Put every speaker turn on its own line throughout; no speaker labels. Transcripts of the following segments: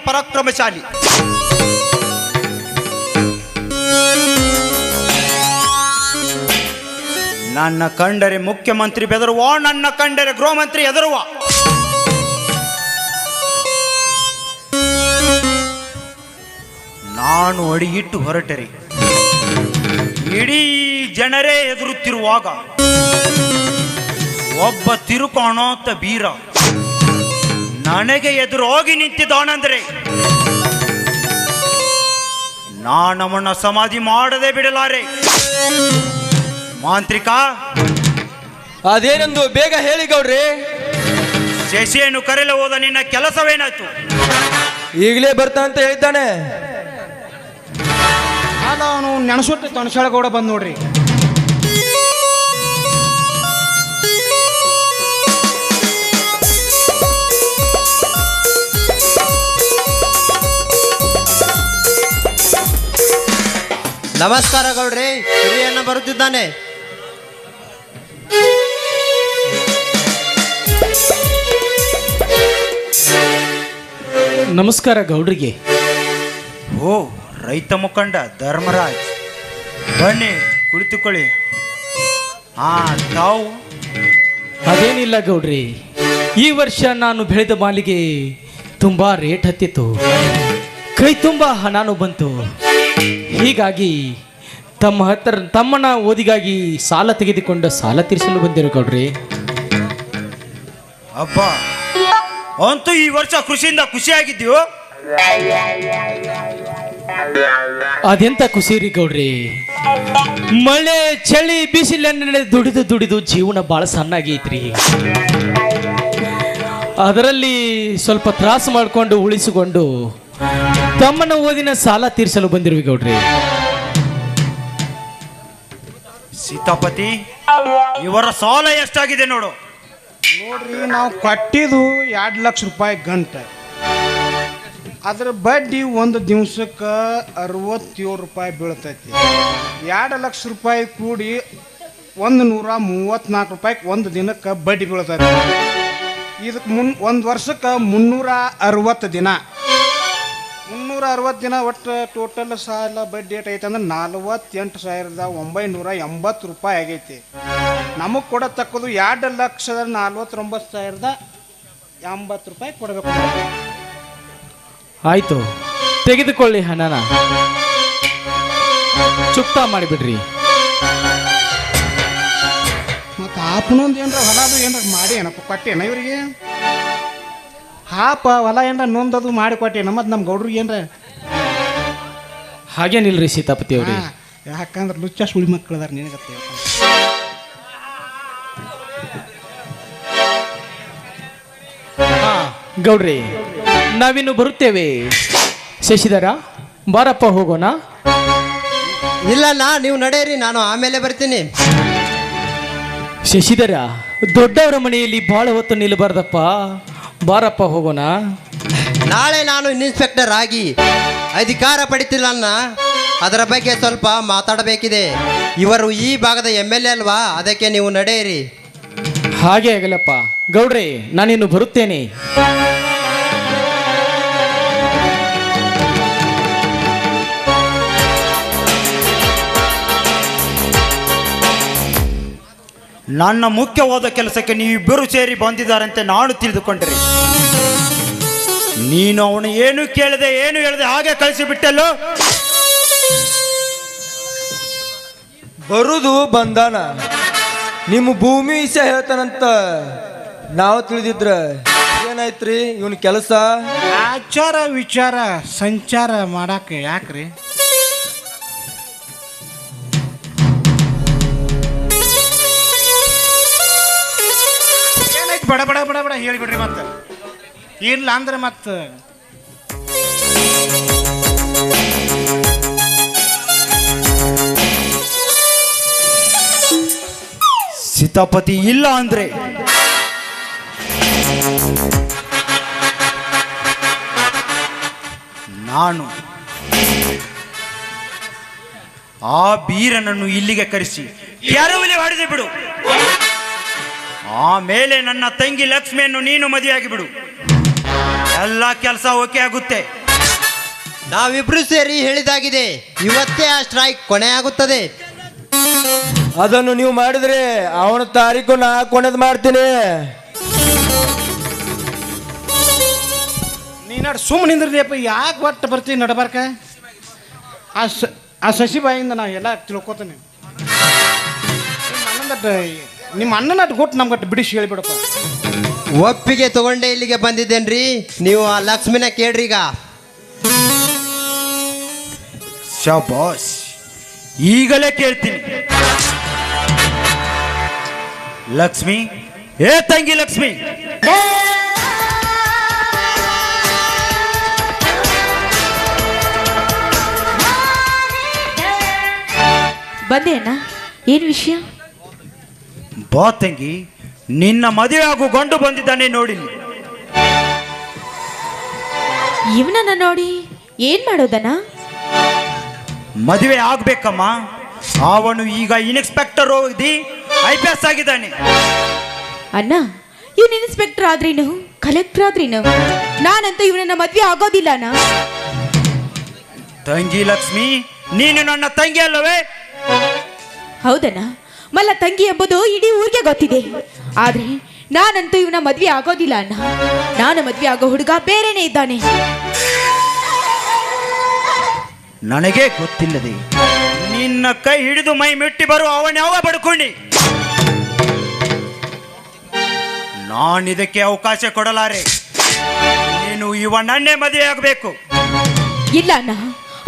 ಪರಾಕ್ರಮಶಾಲಿ. ನನ್ನ ಕಂಡರೆ ಮುಖ್ಯಮಂತ್ರಿ ಬೆದರುವ, ನನ್ನ ಕಂಡರೆ ಗೃಹ ಮಂತ್ರಿ ಎದರುವ. ನಾನು ಅಡಿಯಿಟ್ಟು ಹೊರಟರೆ ಇಡೀ ಜನರೇ ಎದುರುತ್ತಿರುವಾಗ ಒಬ್ಬ ತಿರುಕಾಣೋತ ಬೀರ ನನಗೆ ಎದುರೋಗಿ ನಿಂತಿದ್ದಾನಂದ್ರೆ ನಾನವನ ಸಮಾಧಿ ಮಾಡದೆ ಬಿಡಲಾರೆ. ಮಾಂತ್ರಿಕ,
ಅದೇನೆಂದು ಬೇಗ ಹೇಳಿ ಗೌಡ್ರಿ.
ಶಶಿಯನ್ನು ಕರೆಯಲು ಹೋದ ನಿನ್ನ ಕೆಲಸವೇನಾಯ್ತು?
ಈಗಲೇ ಬರ್ತಾ ಅಂತ ಹೇಳಿದ್ದಾನೆ.
ಅಲ್ಲ, ಅವನು ನೆನಸುಟ್ಟು ತಣಸಾಳಗೌಡ ಬಂದು ನೋಡ್ರಿ.
ನಮಸ್ಕಾರ ಗೌಡ್ರಿ, ಹಿರಿಯಣ್ಣ ಬರುತ್ತಿದ್ದಾನೆ.
ನಮಸ್ಕಾರ ಗೌಡ್ರಿಗೆ.
ಓ, ರೈತ ಮುಖಂಡ ಧರ್ಮರಾಜ್, ಬನ್ನಿ ಕುಳಿತುಕೊಳ್ಳಿ. ತಾವು?
ಅದೇನಿಲ್ಲ ಗೌಡ್ರಿ, ಈ ವರ್ಷ ನಾನು ಬೆಳೆದ ಮಾಲಿಗೆ ತುಂಬಾ ರೇಟ್ ಹತ್ತಿತ್ತು, ಕೈ ತುಂಬ ಹಣನೂ ಬಂತು. ಹೀಗಾಗಿ ತಮ್ಮನ ಓದಿಗಾಗಿ ಸಾಲ ತೆಗೆದುಕೊಂಡು ಸಾಲ ತೀರಿಸಲು ಬಂದಿರೋ ಗೌಡ್ರಿ.
ಅಬ್ಬಾ, ಅಂತೂ ಈ ವರ್ಷ ಕೃಷಿಯಿಂದ ಖುಷಿಯಾಗಿದ್ದೀವೋ?
ಅದೆಂತ ಖುಷಿ ರೀ ಗೌಡ್ರಿ, ಮಳೆ ಚಳಿ ಬಿಸಿಲನ್ನೇ ದುಡಿದು ಜೀವನ ಭಾಳ ಸಣ್ಣಾಗೈತ್ರಿ. ಅದರಲ್ಲಿ ಸ್ವಲ್ಪ ತ್ರಾಸು ಮಾಡಿಕೊಂಡು ಉಳಿಸಿಕೊಂಡು ತಮ್ಮನ ಓದಿನ ಸಾಲ ತೀರಿಸಲು ಬಂದಿರುವಿ ಗೌಡ್ರಿ.
ಸೀತಾಪತಿ, ಇವರ ಸಾಲ ಎಷ್ಟಾಗಿದೆ ನೋಡು.
ನೋಡ್ರಿ, ನಾವು ಕಟ್ಟಿದ್ದು 2 ಲಕ್ಷ ರೂಪಾಯಿ ಗಂಟೆ. ಅದ್ರ ಬಡ್ಡಿ ಒಂದು ದಿವ್ಸಕ್ಕೆ 67 ರೂಪಾಯಿ ಬೀಳ್ತೈತಿ. 2 ಲಕ್ಷ ರೂಪಾಯಿ ಕೂಡಿ 134 ರೂಪಾಯಿಗೆ ಒಂದು ದಿನಕ್ಕೆ ಬಡ್ಡಿ ಬೀಳ್ತೈತಿ. ಇದಕ್ಕೆ ಒಂದು ವರ್ಷಕ್ಕೆ 360 ದಿನ. 360 ದಿನ ಒಟ್ಟು ಟೋಟಲ್ ಸಾಲ ಬಡ್ಡಿ ಏಟ್ ಐತೆ ಅಂದ್ರೆ 48,980 ರೂಪಾಯಿ ಆಗೈತಿ. ನಮಗೆ ಕೊಡತಕ್ಕದು 2,49,80 ರೂಪಾಯಿ ಕೊಡಬೇಕು.
ಆಯ್ತು, ತೆಗೆದುಕೊಳ್ಳಿ ಹಣನ, ಚುಕ್ತಾ ಮಾಡಿಬಿಡ್ರಿ.
ಮತ್ತು ಆಪನೊಂದು ಏನ್ರ ಹೊಲದು ಏನಾರ ಮಾಡಿ ಏನಪ್ಪ ಕೊಟ್ಟೇನ ಇವರಿಗೆ? ಹಾಪ ಹೊಲ ಏನಾರ ನೊಂದದು ಮಾಡಿ ಕೊಟ್ಟೇನ? ಮತ್ತು ನಮ್ಮ ಗೌಡ್ರಿಗೆ ಏನ್ರ
ಹಾಗೇನಿಲ್ರಿ ಸೀತಾಪತಿ ಅವ್ರಿ.
ಯಾಕಂದ್ರೆ ಲುಚ್ಚ ಸುಳಿ ಮಕ್ಕಳದಾರ, ನಿನಗತ್ತೆ.
ಗೌಡ್ರಿ, ನಾವಿನ್ನು ಬರುತ್ತೇವೆ. ಶಶಿಧರ, ಬಾರಪ್ಪ ಹೋಗೋಣ.
ಇಲ್ಲಣ್ಣ, ನೀವು ನಡೆಯಿರಿ, ನಾನು ಆಮೇಲೆ ಬರ್ತೀನಿ.
ಶಶಿಧರ, ದೊಡ್ಡವರ ಮನೆಯಲ್ಲಿ ಬಹಳ ಹೊತ್ತು ನಿಲ್ಲಬಾರ್ದಪ್ಪ, ಬಾರಪ್ಪ ಹೋಗೋಣ.
ನಾಳೆ ನಾನು ಇನ್ಸ್ಪೆಕ್ಟರ್ ಆಗಿ ಅಧಿಕಾರ ಪಡಿತಿಲ್ಲ ಅಣ್ಣ, ಅದರ ಬಗ್ಗೆ ಸ್ವಲ್ಪ ಮಾತಾಡಬೇಕಿದೆ. ಇವರು ಈ ಭಾಗದ MLA ಅಲ್ವಾ, ಅದಕ್ಕೆ ನೀವು ನಡೆಯಿರಿ.
ಹಾಗೆ ಆಗಲಪ್ಪ. ಗೌಡ್ರೆ, ನಾನಿನ್ನು ಬರುತ್ತೇನೆ.
ನನ್ನ ಮುಖ್ಯವಾದ ಕೆಲಸಕ್ಕೆ ನೀವಿಬ್ಬರು ಸೇರಿ ಬಂದಿದ್ದಾರಂತೆ ನಾನು ತಿಳಿದುಕೊಂಡ್ರೆ, ನೀನು ಅವನು ಏನು ಕೇಳದೆ ಏನು ಹೇಳದೆ ಹಾಗೆ ಕಳಿಸಿಬಿಟ್ಟಲ್ಲೋ.
ಬರುದು ಬಂದಾನ, ನಿಮ್ಮ ಭೂಮಿ ವಿಷಯ ಹೇಳ್ತಾನಂತ ನಾವು ತಿಳಿದಿದ್ರ ಏನಾಯ್ತ್ರಿ ಇವನ್ ಕೆಲಸ?
ಆಚಾರ ವಿಚಾರ ಸಂಚಾರ ಮಾಡಕ್ಕೆ ಯಾಕ್ರಿ? ಏನಾಯ್ತು? ಬಡ ಬಡ ಬಡ ಬಡ ಹೇಳಿಬಿಡ್ರಿ. ಮತ್ತೆ ಇಲ್ಲ ಅಂದ್ರೆ ಮತ್ತೆ
ಸೀತಾಪತಿ ಇಲ್ಲ ಅಂದ್ರೆ ನಾನು ಆ ಬೀರನನ್ನು ಇಲ್ಲಿಗೆ ಕರೆಸಿ ಎರವಲಿ ಹೊಡೆದು ಬಿಡು. ಆಮೇಲೆ ನನ್ನ ತಂಗಿ ಲಕ್ಷ್ಮಿಯನ್ನು ನೀನು ಮದುವೆಯಾಗಿ ಬಿಡು. ಎಲ್ಲ ಕೆಲಸ ಓಕೆ ಆಗುತ್ತೆ.
ನಾವಿಬ್ರು ಸೇರಿ ಹೇಳಿದಾಗಿದೆ, ಇವತ್ತೇ ಆ ಸ್ಟ್ರೈಕ್ ಕೊನೆಯಾಗುತ್ತದೆ.
ಅದನ್ನು ನೀವು ಮಾಡಿದ್ರೆ ಅವನ ತಾರೀಕು ನಾ ಕೊನೆದು ಮಾಡ್ತೀನಿ.
ನೀನಾಡು ಸುಮ್ಮನೆ ನಿಂದ್ರಲಿಯಪ್ಪ, ಯಾಕೆ ಒಟ್ಟು ಬರ್ತೀವಿ ನಡಬಾರ್ಕ? ಆ ಶಶಿ ಬಾಯಿಂದ ನಾ ಎಲ್ಲ ತಿಳ್ಕೊತೀನಿ. ನಿಮ್ಮ ಅಣ್ಣನಟ್ಟು ಕೊಟ್ಟು ನಮ್ಗಟ್ಟು ಬಿಡಿಸಿ ಹೇಳಿಬಿಡಪ್ಪ.
ಒಪ್ಪಿಗೆ ತಗೊಂಡೇ ಇಲ್ಲಿಗೆ ಬಂದಿದ್ದೇನ್ರಿ. ನೀವು ಆ ಲಕ್ಷ್ಮಿನ ಕೇಳ್ರಿ ಈಗ.
ಶಬಾಸ್, ಈಗಲೇ ಕೇಳ್ತೀನಿ. ಲಕ್ಷ್ಮಿ, ಏ ತಂಗಿ ಲಕ್ಷ್ಮಿ,
ಬಂದೆ ಅಣ್ಣ, ಏನು ವಿಷಯ?
ಬಾ ತಂಗಿ, ನಿನ್ನ ಮದುವೆ ಆಗು ಗಂಡು ಬಂದಿದ್ದಾನೆ ನೋಡಿ.
ಇವನನ್ನ ನೋಡಿ ಏನ್ ಮಾಡೋದಣ್ಣ?
ಮದುವೆ ಆಗ್ಬೇಕಮ್ಮ. ಅವನು ಈಗ ಇನ್ಸ್ಪೆಕ್ಟರ್ ಓದಿ IPS ಆಗಿದ್ದಾನೆ.
ಅಣ್ಣ, ಇವನ್ ಇನ್ಸ್ಪೆಕ್ಟರ್ ಆದ್ರೇನು, ಕಲೆಕ್ಟರ್ ಆದ್ರೇನು, ನಾನಂತೂ ಇವನನ್ನ ಮದ್ವೆ ಆಗೋದಿಲ್ಲ ಅಣ್ಣ.
ತಂಗಿ ಲಕ್ಷ್ಮಿ, ನೀನು ನನ್ನ ತಂಗಿ ಅಲ್ಲವೇ?
ಹೌದಣ್ಣ, ಮಲ್ಲ ತಂಗಿ ಎಂಬುದು ಇಡೀ ಊರಿಗೆ ಗೊತ್ತಿದೆ. ಆದ್ರೆ ನಾನಂತೂ ಇವನ ಮದ್ವೆ ಆಗೋದಿಲ್ಲ ಅಣ್ಣ. ನಾನು ಮದ್ವೆ ಆಗೋ ಹುಡುಗ ಬೇರೆನೇ ಇದ್ದಾನೆ.
ನನಗೆ ಗೊತ್ತಿಲ್ಲದೆ ನಿನ್ನ ಕೈ ಹಿಡಿದು ಮೈ ಮೆಟ್ಟಿ ಬರುವ ಅವನ್ಯಾವ ಬಡ್ಕೊಂಡಿ. ನಾನಿದಕ್ಕೆ ಅವಕಾಶ ಕೊಡಲಾರೆ. ನೀನು ಇವನನ್ನೇ ಮದುವೆ ಆಗಬೇಕು.
ಇಲ್ಲ ಅಣ್ಣ,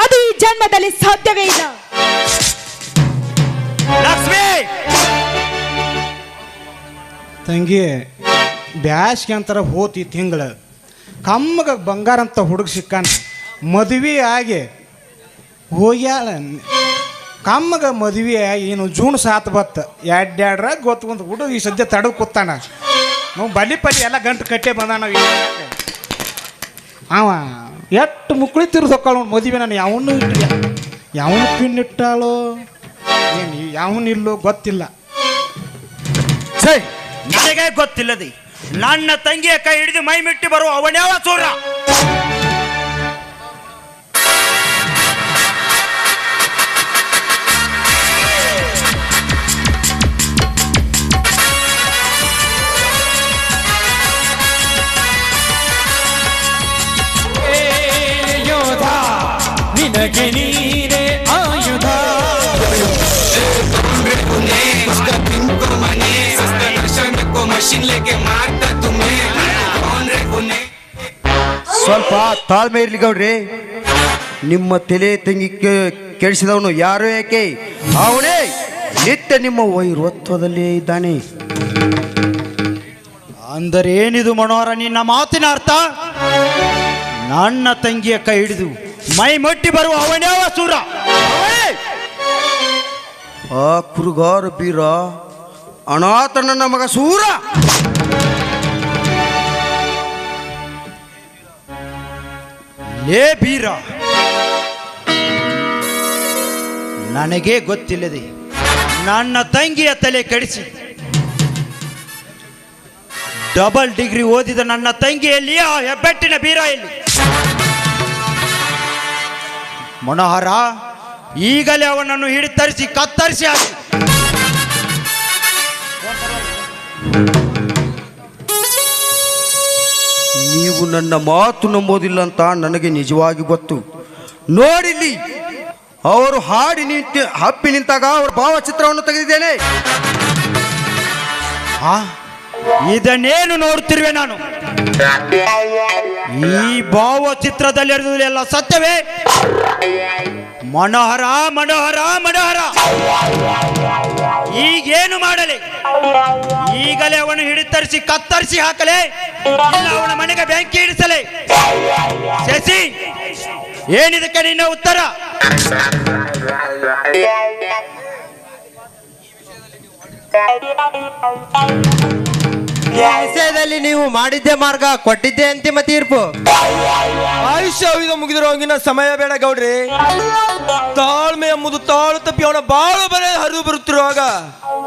ಅದು ಈ ಜನ್ಮದಲ್ಲಿ ಸಾಧ್ಯವೇ ಇಲ್ಲ.
ಲಕ್ಷ್ಮಿ,
ತಂಗಿ, ಬ್ಯಾಸ್ಗೆ ಅಂತಾರ ಹೋತಿ ತಿಂಗಳ ಕಮ್ಮಗ ಬಂಗಾರ ಅಂತ ಹುಡುಗ ಸಿಕ್ಕಾನ. ಮದುವೆ ಆಗಿ ಹೋಗ್ಯಾಳ. ಕಮ್ಮಗ ಮದುವೆ ಏನು ಜೂನ್ 7 ಬತ್ತ. ಎರಡ್ರಾಗ ಗೊತ್ತುಕೊಂತ ಹುಡುಗ ಈ ಸದ್ಯ ತಡವು ಕೂತಾನ. ನಾವು ಬಲಿ ಪಲಿ ಎಲ್ಲ ಗಂಟು ಕಟ್ಟೆ ಬಂದಾನ. ಅವ ಎಷ್ಟು ಮುಕ್ಳಿ ತಿರ್ಸೊಕ್ಕಳ ಮದುವೆ. ನಾನು ಯಾವನು ಇಟ್ಟಿಲ್ಲ, ಯಾವನು ಪಿನ್ನಿಟ್ಟಾಳೋ ಏನು ಯಾವನಿಲ್ಲೋ ಗೊತ್ತಿಲ್ಲ.
ನನಗೆ ಗೊತ್ತಿಲ್ಲದೆ ನನ್ನ ತಂಗಿಯ ಕೈ ಹಿಡಿದು ಮೈ ಮೆಟ್ಟಿ ಬರುವ ಅವನ್ಯಾವ ಚೋರ?
ನಿನಗೆ ನೀನೇ ಆಯುಧ.
ಸ್ವಲ್ಪ ತಾಳ್ಮೆ ಇರ್ಲಿ ಗೌಡ್ರಿ. ನಿಮ್ಮ ತಲೆ ತಂಗಿ ಕೆಡಿಸಿದವನು ಯಾರು ಯಾಕೆ? ಅವನೇ ನಿತ್ಯ ನಿಮ್ಮ ವೈರತ್ವದಲ್ಲೇ ಇದ್ದಾನೆ.
ಅಂದರೆ ಏನಿದು ಮನೋಹರ ನಿನ್ನ ಮಾತಿನ ಅರ್ಥ? ನನ್ನ ತಂಗಿಯ ಕೈ ಹಿಡಿದು ಮೈ ಮಟ್ಟಿ ಬರುವ ಅವನ್ಯಾವ ಸೂರ?
ಆ ಕುರುಗಾರ ಬೀರ ಅನಾಥ ನನ್ನ ಮಗ ಸೂರ.
ಲೇ ಬೀರ, ನನಗೆ ಗೊತ್ತಿಲ್ಲದೆ ನನ್ನ ತಂಗಿಯ ತಲೆ ಕೆಡಿಸಿ ಡಬಲ್ ಡಿಗ್ರಿ ಓದಿದ ನನ್ನ ತಂಗಿಯಲ್ಲಿ ಆ ಹೆಬ್ಬೆಟ್ಟಿನ ಬೀರ ಎಲ್ಲಿ? ಮನೋಹರ, ಈಗಲೇ ಅವನನ್ನು ಹಿಡಿತರಿಸಿ ಕತ್ತರಿಸಿ ಹಾಕಿ.
ನೀವು ನನ್ನ ಮಾತು ನಂಬೋದಿಲ್ಲ ಅಂತ ನನಗೆ ನಿಜವಾಗಿ ಗೊತ್ತು. ನೋಡಿಲ್ಲಿ, ಅವರು ಹಾಡಿ ಹಪ್ಪಿ ನಿಂತಾಗ ಅವರ ಭಾವಚಿತ್ರವನ್ನು ತೆಗೆದಿದ್ದೇನೆ.
ಇದನ್ನೇನು ನೋಡುತ್ತಿರುವೆ ನಾನು? ಈ ಭಾವಚಿತ್ರದಲ್ಲಿರುವುದೆಲ್ಲ ಸತ್ಯವೇ? ಮನೋಹರ, ಮನೋಹರ, ಮನೋಹರ, ಈಗೇನು ಮಾಡಲಿ? ಈಗಲೇ ಅವನು ಹಿಡಿತರಿಸಿ ಕತ್ತರಿಸಿ ಹಾಕಲೇ, ಇಲ್ಲ ಅವನ ಮನೆಗೆ ಬೆಂಕಿ ಇಡಿಸಲೇ? ಶಶಿ, ಏನಿದಕ್ಕೆ ನಿನ್ನ ಉತ್ತರ?
ಈ ವಿಷಯದಲ್ಲಿ ನೀವು ಮಾಡಿದ್ದೇ ಮಾರ್ಗ, ಕೊಟ್ಟಿದ್ದೇ ಅಂತಿಮ ತೀರ್ಪು.
ಆಯುಷ್ಯ ಮುಗಿದಿರೋ ಹಂಗಿನ ಸಮಯ ಬೇಡ ಗೌಡ್ರಿ. ತಾಳ್ಮೆ ಎಂಬುದು ತಾಳು ತಪ್ಪಿ ಅವನ ಬಾಳು ಬರೆ ಹರಿದು ಬರುತ್ತಿರುವಾಗ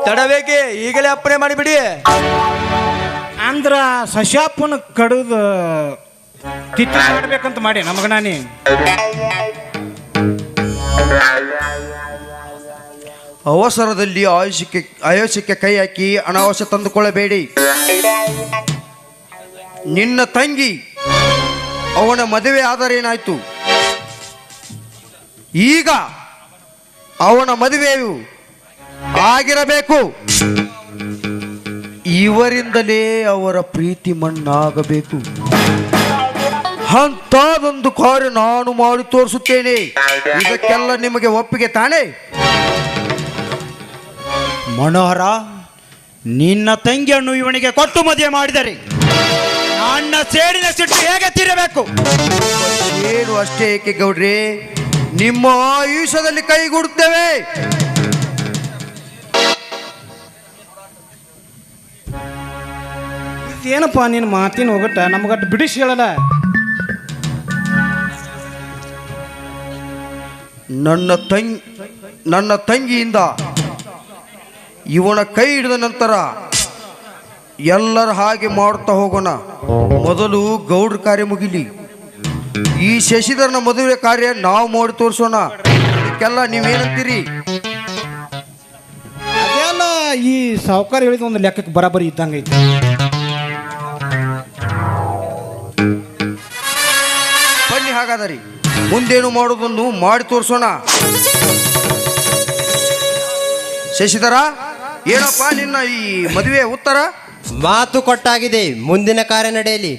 ತಡಬೇಕೆ, ಈಗಲೇ ಅಪ್ಪಣೆ ಮಾಡಿಬಿಡಿ.
ಅಂದ್ರ ಸಶ್ಯಾಪನ ಕಡಿದು ತಿತ್ತಿ ಮಾಡ್ಬೇಕಂತ ಮಾಡಿ ನಮಗ ನಾನಿ
ಅವಸರದಲ್ಲಿ ಆಯುಷ್ಯಕ್ಕೆ ಕೈ ಹಾಕಿ ಅನಾವಶ್ಯ ತಂದುಕೊಳ್ಳಬೇಡಿ. ನಿನ್ನ ತಂಗಿ ಅವನ ಮದುವೆ ಆದರೇನಾಯ್ತು? ಈಗ ಅವನ ಮದುವೆಯು ಆಗಿರಬೇಕು. ಇವರಿಂದಲೇ ಅವರ ಪ್ರೀತಿ ಮಣ್ಣಾಗಬೇಕು. ಅಂಥದೊಂದು ಕಾರ್ಯ ನಾನು ಮಾಡಿ ತೋರಿಸುತ್ತೇನೆ. ಇದಕ್ಕೆಲ್ಲ ನಿಮಗೆ ಒಪ್ಪಿಗೆ ತಾನೇ?
ಮನೋಹರ, ನಿನ್ನ ತಂಗಿಯನ್ನು ಇವನಿಗೆ ಕೊಟ್ಟು ಮದುವೆ ಮಾಡಿದರೆ ನನ್ನ ಸೇಡಿನ ಸಿಟ್ಟು ಹೇಗೆ ತೀರಬೇಕು?
ಏನು ಅಷ್ಟೇ ಏಕೆ ಗೌಡ್ರಿ, ನಿಮ್ಮ ಆಯುಷ್ಯದಲ್ಲಿ ಕೈಗೂಡುತ್ತೇವೆ.
ಏನಪ್ಪ ನಿನ್ನ ಮಾತಿನ ಹೋಗಟ್ಟ ನಮಗಟ್ಟು ಬಿಡಿಸಿ ಹೇಳಲ್ಲ.
ನನ್ನ ತಂಗಿಯಿಂದ ಇವನ ಕೈ ಹಿಡಿದ ನಂತರ ಎಲ್ಲರ ಹಾಗೆ ಮಾಡುತ್ತಾ ಹೋಗೋಣ. ಮೊದಲು ಗೌಡ್ರ ಕಾರ್ಯ ಮುಗಿಲಿ. ಈ ಶಶಿಧರನ ಮದುವೆ ಕಾರ್ಯ ನಾವು ಮಾಡಿ ತೋರಿಸೋಣ. ಇದಕ್ಕೆಲ್ಲ ನೀವೇನಂತೀರಿ?
ಅದೆಲ್ಲ ಈ ಸಾವುಕಾರ ಹೇಳಿದ ಒಂದು ಲೆಕ್ಕಕ್ಕೆ ಬರಾಬರಿ ಇದ್ದಂಗೈತಿ.
ಬನ್ನಿ ಹಾಗಾದರೆ ಮುಂದೇನು ಮಾಡೋದನ್ನು ಮಾಡಿ ತೋರಿಸೋಣ. ಶಶಿಧರ, ಏನಪ್ಪ ನಿನ್ನ ಈ ಮದುವೆ ಉತ್ತರ?
ಮಾತು ಕೊಟ್ಟಾಗಿದೆ, ಮುಂದಿನ ಕಾರ್ಯ ನಡೆಯಲಿ.